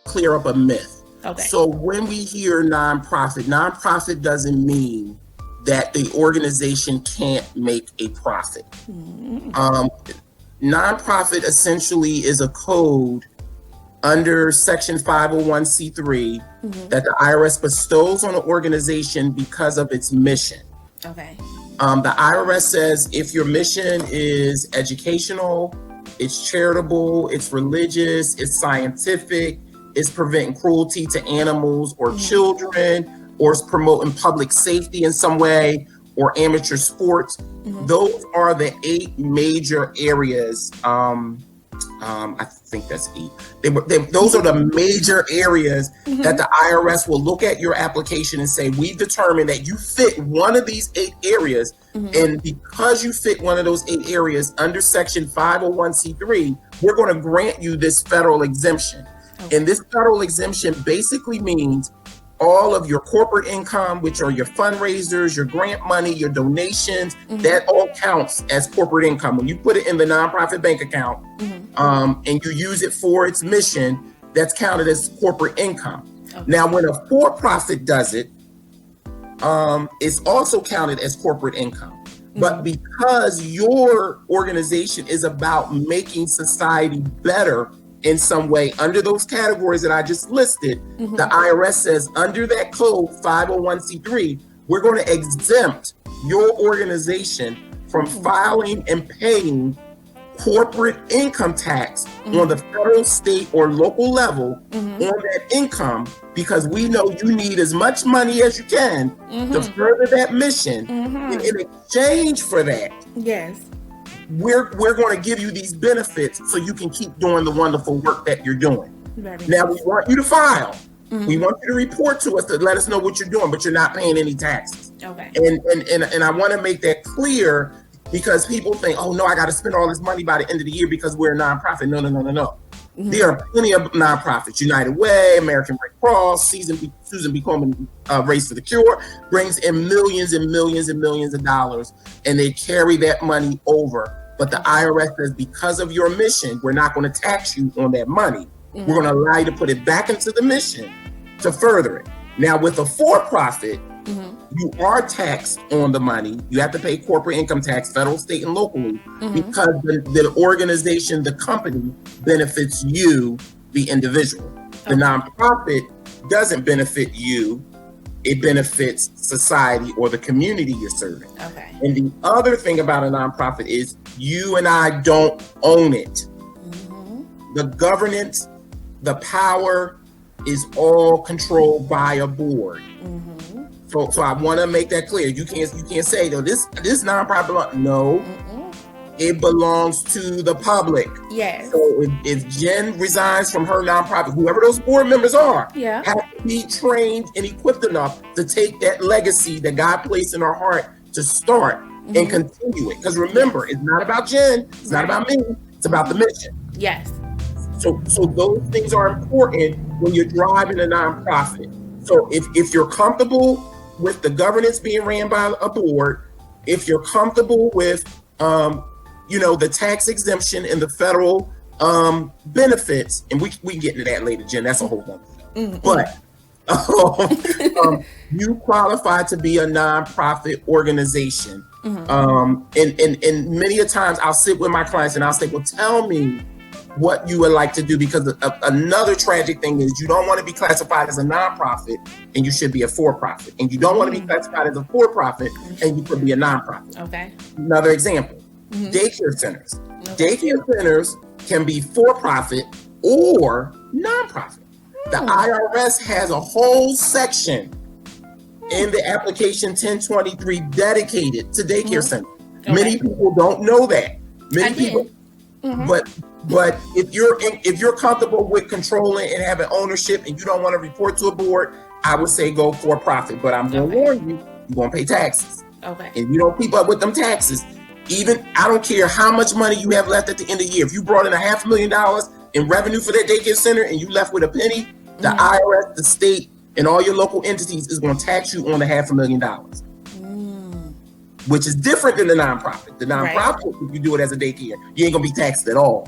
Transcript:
clear up a myth. Okay. So when we hear nonprofit doesn't mean that the organization can't make a profit. Nonprofit essentially is a code under Section 501c3 that the IRS bestows on an organization because of its mission. Okay. The IRS says if your mission is educational, it's charitable, it's religious, it's scientific, it's preventing cruelty to animals or children, or it's promoting public safety in some way, or amateur sports. Those are the 8 major areas. I think that's 8. Those are the major areas that the IRS will look at your application and say, we determined that you fit one of these 8 areas. And because you fit one of those 8 areas under Section 501c3, we're going to grant you this federal exemption. And this federal exemption basically means all of your corporate income, which are your fundraisers, your grant money, your donations, that all counts as corporate income. When you put it in the nonprofit bank account and you use it for its mission, that's counted as corporate income. Now, when a for-profit does it, it's also counted as corporate income. But because your organization is about making society better in some way under those categories that I just listed, the IRS says under that code 501c3, we're going to exempt your organization from filing and paying corporate income tax on the federal, state, or local level on that income, because we know you need as much money as you can to further that mission. And in exchange for that, we're going to give you these benefits so you can keep doing the wonderful work that you're doing. Now, we want you to file. We want you to report to us to let us know what you're doing, but you're not paying any taxes. And I want to make that clear, because people think, oh no, I got to spend all this money by the end of the year because we're a nonprofit. No. There are plenty of nonprofits. United Way, American Red Cross, Susan B. Komen Race for the Cure brings in millions and millions and millions of dollars, and they carry that money over. But the IRS says, because of your mission, we're not going to tax you on that money. We're going to allow you to put it back into the mission to further it. Now, with a for-profit, you are taxed on the money. You have to pay corporate income tax, federal, state, and locally, because the organization, the company, benefits you, the individual. The nonprofit doesn't benefit you. It benefits society or the community you're serving. And the other thing about a nonprofit is you and I don't own it. The governance, the power is all controlled by a board. So I want to make that clear. You can't say, though, this nonprofit, no, it belongs to the public. So if Jen resigns from her nonprofit, whoever those board members are, have to be trained and equipped enough to take that legacy that God placed in her heart to start and continue it. Because remember, it's not about Jen, it's not about me, it's about the mission. So those things are important when you're driving a nonprofit. So if you're comfortable with the governance being ran by a board, if you're comfortable with the tax exemption and the federal benefits, and we can get into that later, Jen, that's a whole other thing. But you qualify to be a nonprofit organization. And many a times I'll sit with my clients and I'll say, well, tell me what you would like to do, because another tragic thing is you don't want to be classified as a nonprofit and you should be a for-profit, and you don't want to be classified as a for-profit and you could be a nonprofit. Another example, daycare centers. Daycare centers can be for-profit or nonprofit. The IRS has a whole section in the application 1023 dedicated to daycare centers. Many people don't know that. Many people, but if you're comfortable with controlling and having ownership and you don't want to report to a board, I would say go for profit. But I'm going to warn you, you're going to pay taxes. And you don't keep up with them taxes. Even, I don't care how much money you have left at the end of the year. If you brought in $500,000 in revenue for that daycare center and you left with a penny, the IRS, the state, and all your local entities is going to tax you on the $500,000. Which is different than the nonprofit. The nonprofit, if you do it as a daycare, you ain't gonna be taxed at all.